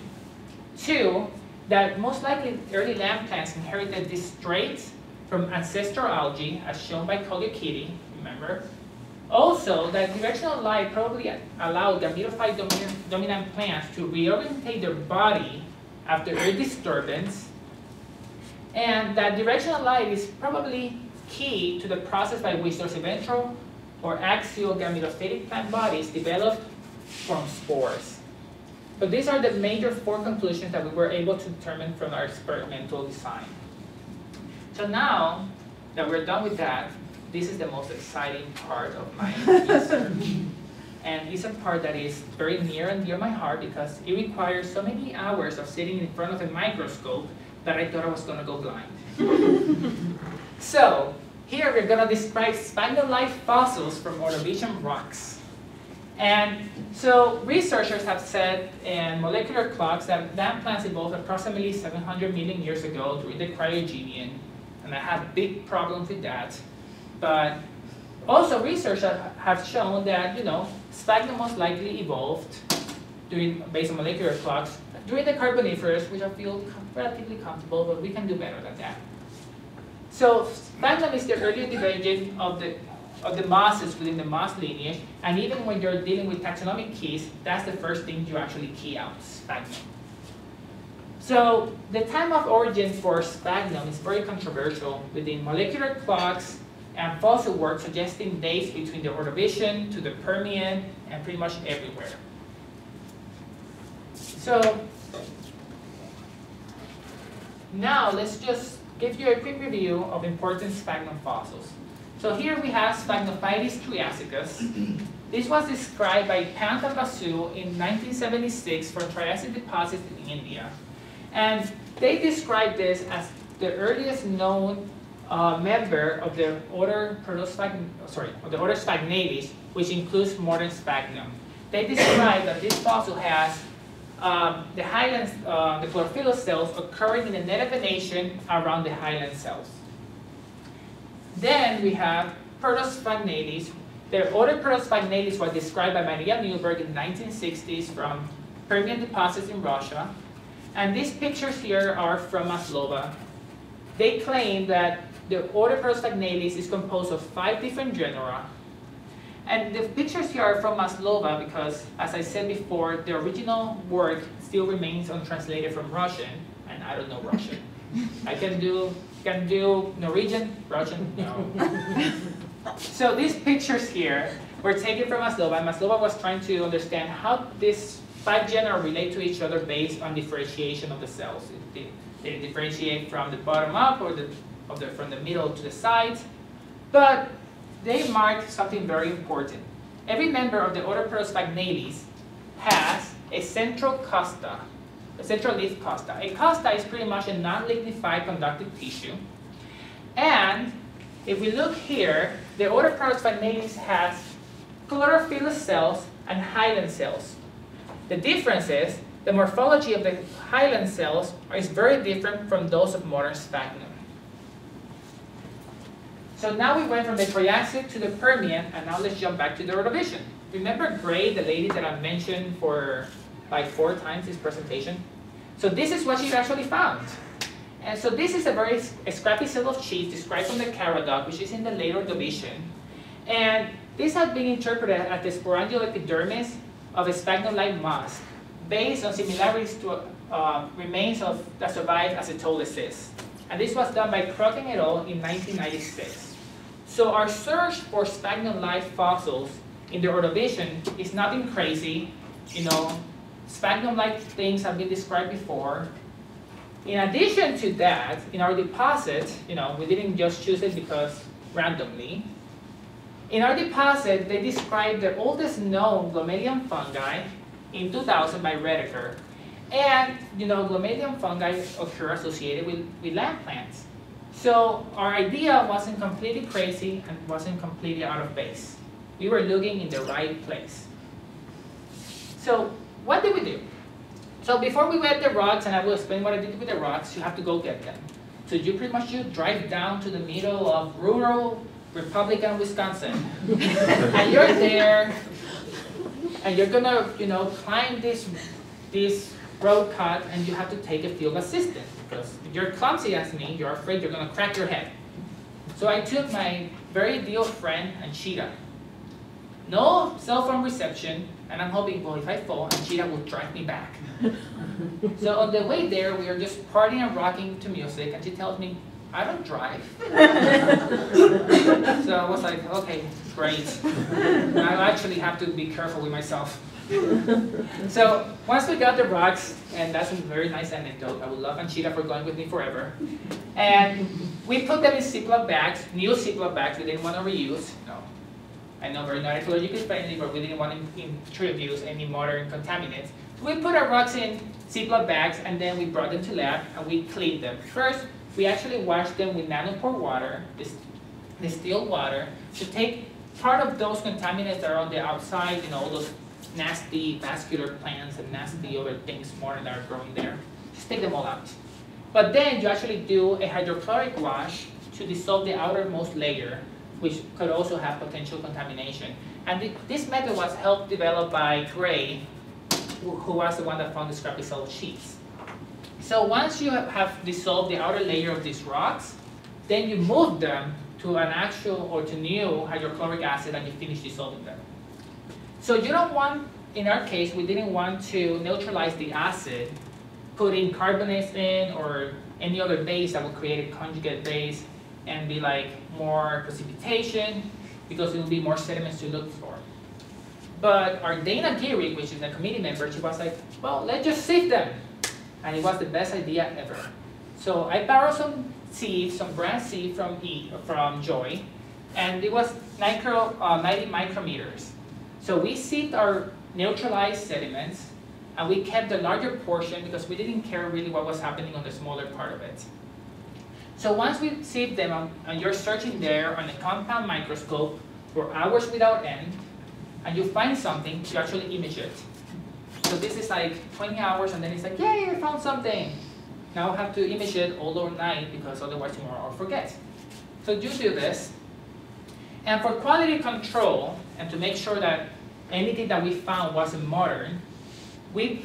2, that most likely early lamp plants inherited these traits from ancestral algae, as shown by Coleochaete, remember? Also, that directional light probably allowed gametophyte dominant plants to reorientate their body after air disturbance, and that directional light is probably key to the process by which dorsiventral or axial gametophytic plant bodies develop from spores. So these are the major 4 conclusions that we were able to determine from our experimental design. So now that we're done with that, this is the most exciting part of my research. And it's a part that is very near and dear my heart because it requires so many hours of sitting in front of a microscope that I thought I was going to go blind. So, here we're going to describe sphagnum-like fossils from Ordovician rocks. And so researchers have said in molecular clocks that plants evolved approximately 700 million years ago during the Cryogenian. And I have big problems with that. But also researchers have shown that, sphagnum most likely evolved based on molecular clocks during the Carboniferous, which I feel relatively comfortable, but we can do better than that. So sphagnum is the earliest divergent of the mosses within the moss lineage, and even when you're dealing with taxonomic keys, that's the first thing you actually key out, sphagnum. So the time of origin for sphagnum is very controversial within molecular clocks and fossil work suggesting dates between the Ordovician to the Permian and pretty much everywhere. So now let's just give you a quick review of important sphagnum fossils. So here we have Sphagnophytes triassicus. This was described by Pant and Basu in 1976 for Triassic deposits in India. And they described this as the earliest known member of the order Sphagnales, which includes modern sphagnum. They described that this fossil has the highlands, the chlorophyllous cells occurring in the net of venation around the highland cells. Then we have Protosphagnales. The order Protosphagnales was described by Maria Newberg in the 1960s from Permian deposits in Russia. And these pictures here are from Maslova. They claim that the order Protosphagnales is composed of 5 different genera. And the pictures here are from Maslova because, as I said before, the original work still remains untranslated from Russian, and I don't know Russian. I can do Norwegian, Russian, no. So these pictures here were taken from Maslova, and Maslova was trying to understand how these 5 genera relate to each other based on differentiation of the cells. They differentiate from the bottom up or from the middle to the sides, but they mark something very important. Every member of the order Protosphagnales has a central costa, a central leaf costa. A costa is pretty much a non-lignified conductive tissue. And if we look here, the order Protosphagnales has chlorophyllous cells and hyaline cells. The difference is the morphology of the hyaline cells is very different from those of modern sphagnum. So now we went from the Triassic to the Permian, and now let's jump back to the Ordovician. Remember Gray, the lady that I mentioned for like 4 times this presentation? So this is what she actually found. And so this is a very scrappy set of sheets described from the Caradoc, which is in the late Ordovician. And this has been interpreted as the sporangial epidermis of a sphagnum-like moss, based on similarities to remains that survive acetolysis. And this was done by Crocken et al. In 1996. So our search for sphagnum-like fossils in the Ordovician is nothing crazy. Sphagnum-like things have been described before. In addition to that, in our deposit, we didn't just choose it because randomly. In our deposit, they described the oldest known glomelian fungi in 2000 by Redeker. And, glomelian fungi occur associated with land plants. So our idea wasn't completely crazy and wasn't completely out of base. We were looking in the right place. So what did we do? So before we wet the rocks, and I will explain what I did with the rocks, you have to go get them. So you pretty much drive down to the middle of rural Republican Wisconsin. And you're there, and you're gonna, climb this road cut, and you have to take a field assistant. Because if you're clumsy as me, you're afraid you're gonna crack your head. So I took my very dear friend, Anchita. No cell phone reception, and I'm hoping, well, if I fall, Anchita will drive me back. So on the way there, we are just partying and rocking to music, and she tells me, I don't drive. So I was like, okay, great. I actually have to be careful with myself. So once we got the rocks, and that's a very nice anecdote. I would love Anchita for going with me forever. And we put them in Ziploc bags, new Ziploc bags we didn't want to reuse. No. I know we're not ecologically friendly, but we didn't want to introduce any modern contaminants. So we put our rocks in Ziploc bags, and then we brought them to lab, and we cleaned them. First, we actually washed them with nanopore water, distilled water, to take part of those contaminants that are on the outside, all those nasty vascular plants and nasty other things more that are growing there. Just take them all out. But then you actually do a hydrochloric wash to dissolve the outermost layer, which could also have potential contamination. And this method was helped develop by Gray, who was the one that found the scrappy cell sheets. So once you have dissolved the outer layer of these rocks, then you move them to an actual or to new hydrochloric acid and you finish dissolving them. So you don't want, in our case, we didn't want to neutralize the acid, putting carbonates in or any other base that would create a conjugate base and be like more precipitation, because it will be more sediments to look for. But our Dana Geary, which is a committee member, she was like, well, let's just sieve them. And it was the best idea ever. So I borrowed some seed, some brand seed from Joy, and it was 90 micrometers. So we sieved our neutralized sediments, and we kept the larger portion because we didn't care really what was happening on the smaller part of it. So once we sieved them, and you're searching there on a compound microscope for hours without end, and you find something, you actually image it. So this is like 20 hours, and then it's like, yay, I found something. Now I have to image it all overnight because otherwise tomorrow I'll forget. So you do this. And for quality control, and to make sure that anything that we found wasn't modern, we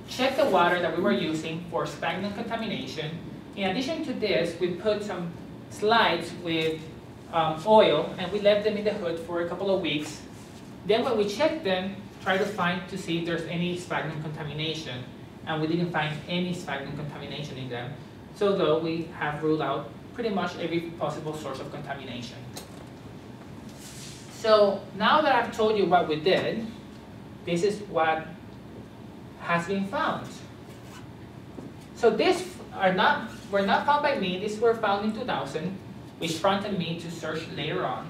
checked the water that we were using for sphagnum contamination. In addition to this, we put some slides with oil, and we left them in the hood for a couple of weeks. Then when we checked them, try to see if there's any sphagnum contamination, and we didn't find any sphagnum contamination in them. So though we have ruled out pretty much every possible source of contamination. So now that I've told you what we did, this is what has been found. So these were not found by me. These were found in 2000, which prompted me to search later on.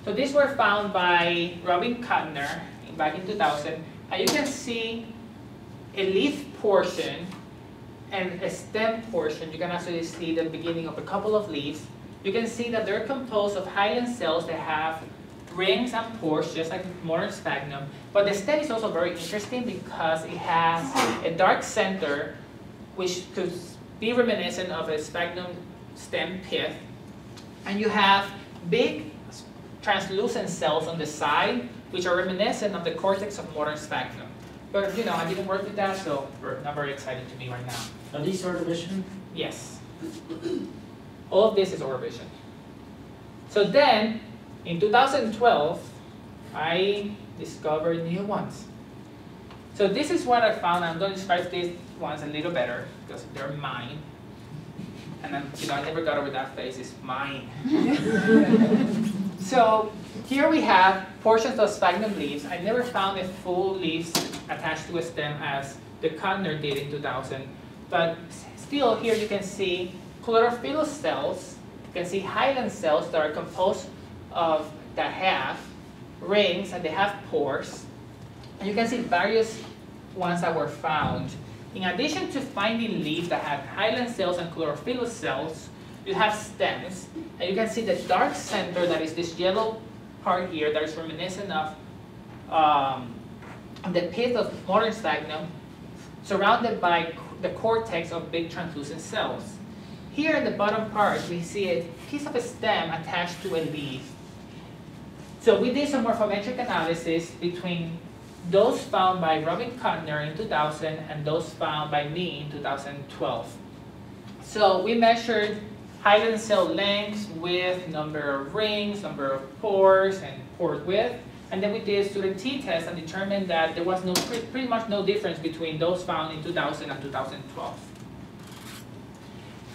So these were found by Robin Kuttner back in 2000, and you can see a leaf portion and a stem portion. You can actually see the beginning of a couple of leaves. You can see that they're composed of hyaline cells that have rings and pores, just like modern sphagnum. But the stem is also very interesting because it has a dark center, which could be reminiscent of a sphagnum stem pith. And you have big translucent cells on the side, which are reminiscent of the cortex of modern sphagnum. But I didn't work with that, so we're not very exciting to me right now. Are these Ordovision? Yes. All of this is Ordovision. So then, in 2012, I discovered new ones. So this is what I found. I'm going to describe these ones a little better because they're mine. And then, I never got over that face. It's mine. So here we have portions of sphagnum leaves. I never found a full leaf attached to a stem as the Kuttner did in 2000. But still, here you can see chlorophyll cells. You can see hyaline cells that are composed of, that have rings and they have pores. And you can see various ones that were found. In addition to finding leaves that have hyaline cells and chlorophyll cells, you have stems. And you can see the dark center, that is this yellow part here, that is reminiscent of the pith of modern sphagnum, surrounded by the cortex of big translucent cells. Here in the bottom part, we see a piece of a stem attached to a leaf. So we did some morphometric analysis between those found by Robin Kuttner in 2000 and those found by me in 2012. So we measured hyaline cell lengths, width, number of rings, number of pores, and pore width. And then we did a student t-test and determined that there was pretty much no difference between those found in 2000 and 2012.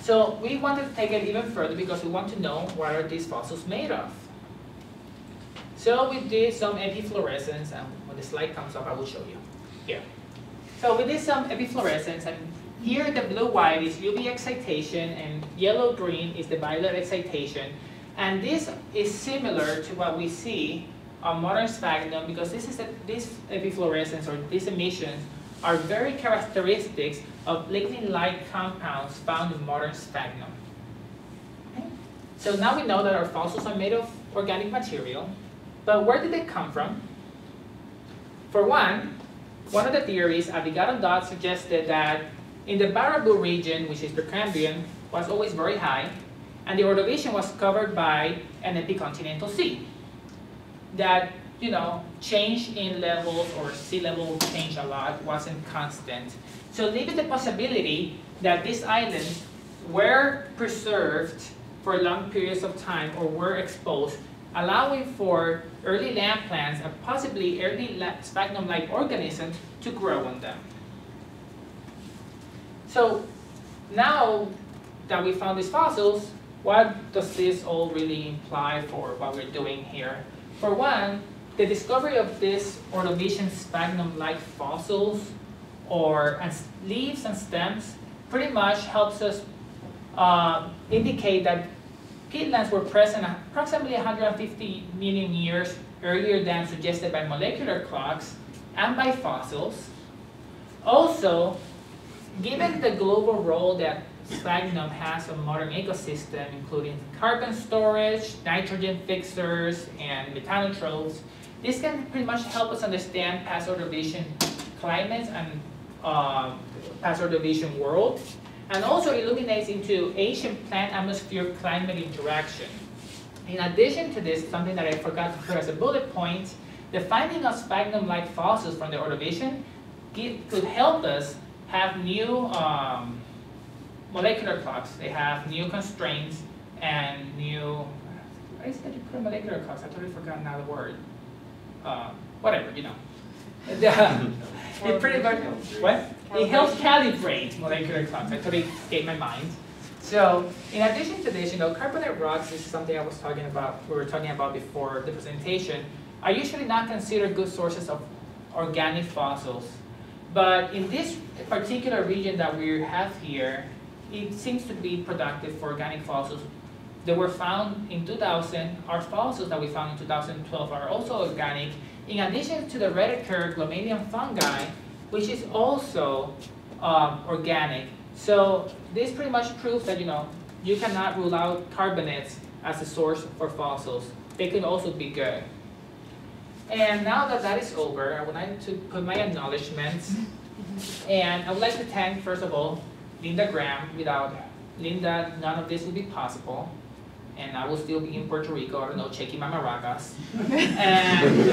So we wanted to take it even further because we want to know what are these fossils made of. So we did some epifluorescence, and when the slide comes up, I will show you here. So we did some epifluorescence, and here the blue-white is UV excitation, and yellow-green is the violet excitation. And this is similar to what we see on modern sphagnum because this efflorescence or these emissions are very characteristics of lignin-like compounds found in modern sphagnum. Okay? So now we know that our fossils are made of organic material, but where did they come from? For one of the theories, Abigado and Dodd suggested that in the Baraboo region, which is Precambrian, was always very high, and the Ordovician was covered by an epicontinental sea. That, change in levels or sea level change a lot, wasn't constant. So leaving the possibility that these islands were preserved for long periods of time or were exposed, allowing for early land plants and possibly early sphagnum-like organisms to grow on them. So now that we found these fossils, what does this all really imply for what we're doing here? For one, the discovery of these Ordovician sphagnum-like fossils or leaves and stems pretty much helps us indicate that peatlands were present approximately 150 million years earlier than suggested by molecular clocks and by fossils. Also, given the global role that sphagnum has on modern ecosystem, including carbon storage, nitrogen fixers, and methanotrophs, this can pretty much help us understand past Ordovician climates and past Ordovician world, and also illuminates into ancient plant-atmosphere climate interaction. In addition to this, something that I forgot to put as a bullet point, the finding of sphagnum-like fossils from the Ordovician could help us have new molecular clocks. They have new constraints and new, why is that you put molecular clocks? I totally forgot now the word. Whatever, It pretty much, what? It helps calibrate molecular clocks. I totally escaped my mind. So, in addition to this, carbonate rocks is something I was talking about, we were talking about before the presentation, are usually not considered good sources of organic fossils. But in this particular region that we have here, it seems to be productive for organic fossils that were found in 2000. Our fossils that we found in 2012 are also organic, in addition to the Rediker glomadian fungi, which is also organic. So this pretty much proves that you cannot rule out carbonates as a source for fossils. They can also be good. And now that that is over, I would like to put my acknowledgements. And I would like to thank, first of all, Linda Graham. Without Linda, none of this would be possible. And I will still be in Puerto Rico, I don't know, checking my maracas. And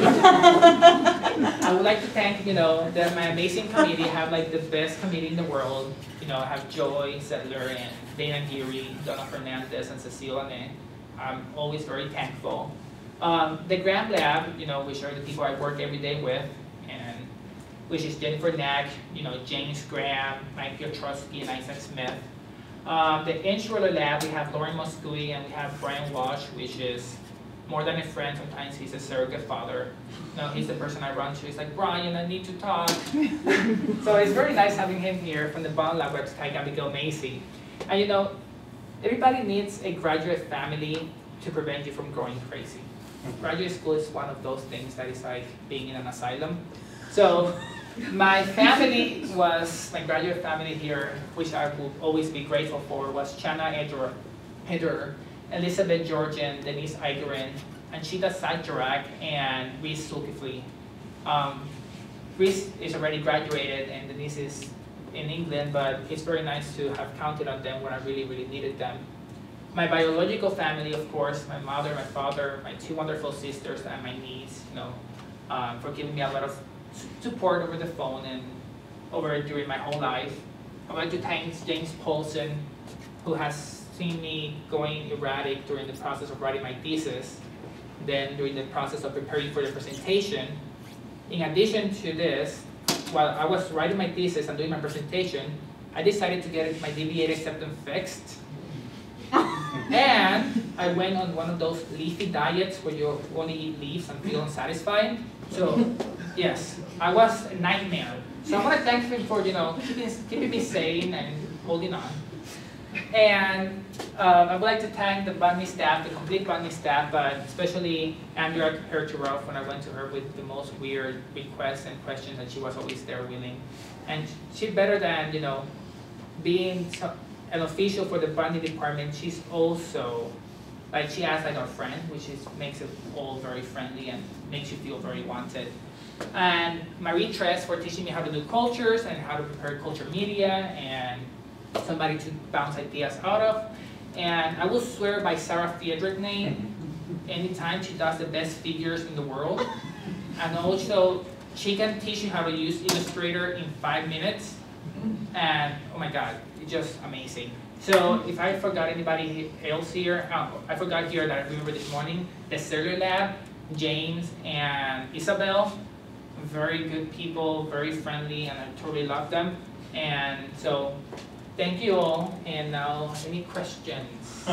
I would like to thank, my amazing committee. I have like the best committee in the world. I have Joy Settler and Dana Geary, Donna Fernandez, and Cecile Ane. I'm always very thankful. The Graham Lab, which are the people I work every day with, and which is Jennifer Nack, James Graham, Mike Piotrowski, and Isaac Smith. The Insular Lab, we have Lauren Moscui and we have Brian Walsh, which is more than a friend. Sometimes he's a surrogate father. He's the person I run to. He's like, Brian, I need to talk. So it's very nice having him here from the Bond Lab website, Abigail Macy. And everybody needs a graduate family to prevent you from going crazy. Graduate school is one of those things that is like being in an asylum. So my family was, my graduate family here, which I will always be grateful for, was Chana Eder, Elizabeth Georgian, Denise Igerin, Anshita Sadjarak, and Reese Sulkifli. Reese is already graduated and Denise is in England, but it's very nice to have counted on them when I really, really needed them. My biological family, of course, my mother, my father, my two wonderful sisters, and my niece, for giving me a lot of support over the phone and during my whole life. I would like to thank James Paulson, who has seen me going erratic during the process of writing my thesis, then during the process of preparing for the presentation. In addition to this, while I was writing my thesis and doing my presentation, I decided to get my deviated septum fixed. And I went on one of those leafy diets where you only eat leaves and feel unsatisfied. So, yes, I was a nightmare. So I want to thank him for, keeping me sane and holding on. And I would like to thank the botany staff, the complete botany staff, but especially Andrea Hercheroff when I went to her with the most weird requests and questions, and she was always there willing. And she's better than, you know, being an official for the botany department. She's also, like, she acts like our friend, which makes it all very friendly and makes you feel very wanted. And Marie Tres for teaching me how to do cultures and how to prepare culture media and somebody to bounce ideas out of. And I will swear by Sarah Fiedrich's name anytime. She does the best figures in the world. And also, she can teach you how to use Illustrator in 5 minutes. And oh my God, it's just amazing. So if I forgot anybody else here, I forgot here that I remember this morning, the Cellular Lab, James and Isabel, very good people, very friendly, and I totally love them. And so, thank you all, and now, any questions?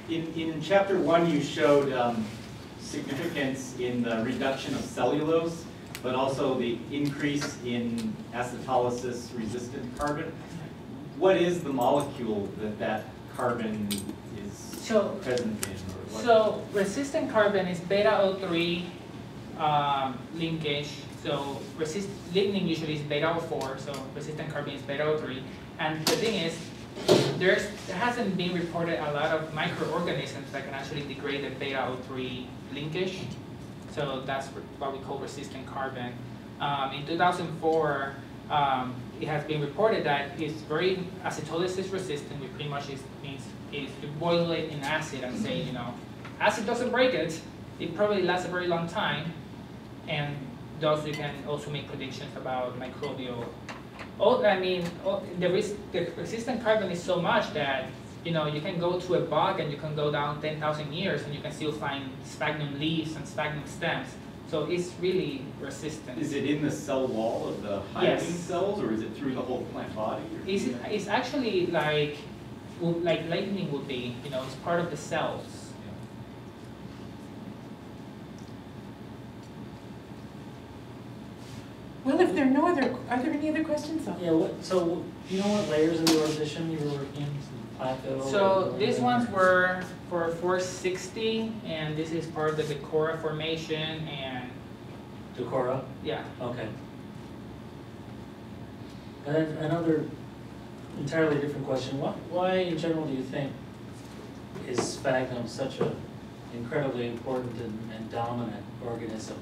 In chapter 1, you showed significance in the reduction of cellulose, but also the increase in acetylosis-resistant carbon. What is the molecule that carbon is present in? So resistant carbon is beta-O3 linkage. So lignin usually is beta-O4, so resistant carbon is beta-O3. And the thing is, there hasn't been reported a lot of microorganisms that can actually degrade the beta-O3 linkage. So that's what we call resistant carbon. In 2004, it has been reported that it's very acetylosis resistant, which pretty much means you boil it in acid and say, you know, acid doesn't break it. It probably lasts a very long time, and thus you can also make predictions about microbial. The resistant carbon is so much that, you know, you can go to a bog and you can go down 10,000 years and you can still find sphagnum leaves and sphagnum stems. So it's really resistant. Is it in the cell wall of the hiving cells, or is it through the whole plant body? It's actually like lightning would be, you know, it's part of the cells. Well, if there are no other, are there any other questions? Yeah, so you know what layers of the organization you were working in? Plateau? So these ones were for 460, and this is part of the Cardona formation, and Cardona? Yeah. Okay. And then another entirely different question. Why in general do you think is sphagnum such an incredibly important and dominant organism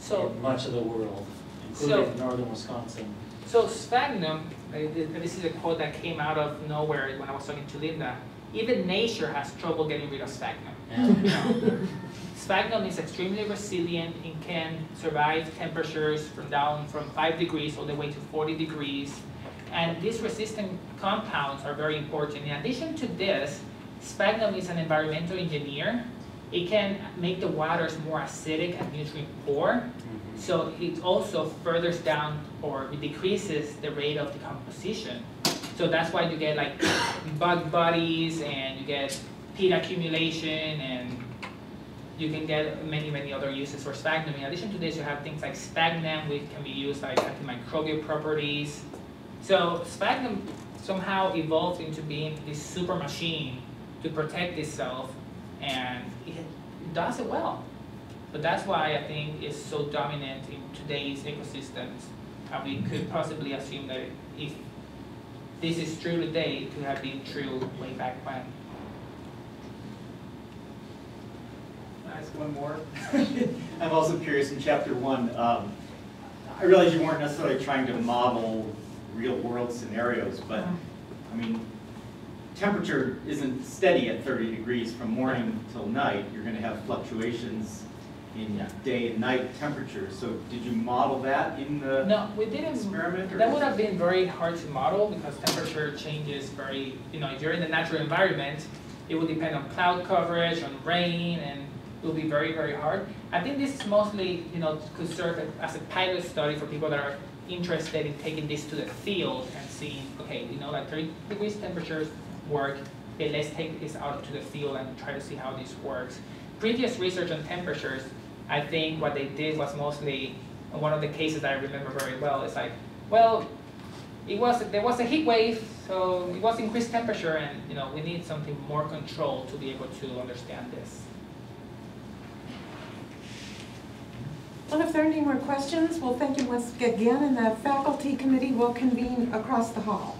in much of the world, including northern Wisconsin? So sphagnum, this is a quote that came out of nowhere when I was talking to Linda. Even nature has trouble getting rid of sphagnum. Yeah. Sphagnum is extremely resilient and can survive temperatures from 5 degrees all the way to 40 degrees. And these resistant compounds are very important. In addition to this, sphagnum is an environmental engineer. It can make the waters more acidic and nutrient poor. So it also furthers down or decreases the rate of decomposition. So that's why you get like bug bodies, and you get peat accumulation, and you can get many other uses for sphagnum. In addition to this, you have things like sphagnum, which can be used like antimicrobial properties. So sphagnum somehow evolved into being this super machine to protect itself, and it does it well. But that's why I think it's so dominant in today's ecosystems. And we could possibly assume that if this is true today, it could have been true way back when. Can I ask one more? I'm also curious, in chapter 1, I realize you weren't necessarily trying to model real world scenarios, but I mean, temperature isn't steady at 30 degrees from morning till night. You're going to have fluctuations in day and night temperatures. So did you model that in the we didn't, experiment? That would have been very hard to model because temperature changes very, if you're in the natural environment, it will depend on cloud coverage, on rain, and it will be very hard. I think this is mostly, could serve as a pilot study for people that are interested in taking this to the field and seeing, okay, like 30 degrees temperatures work, okay, let's take this out to the field and try to see how this works. Previous research on temperatures, I think what they did was mostly, one of the cases I remember very well, it's like, well, there was a heat wave, so it was increased temperature, and we need something more controlled to be able to understand this. Well, if there are any more questions, we'll thank you once again, and the faculty committee will convene across the hall.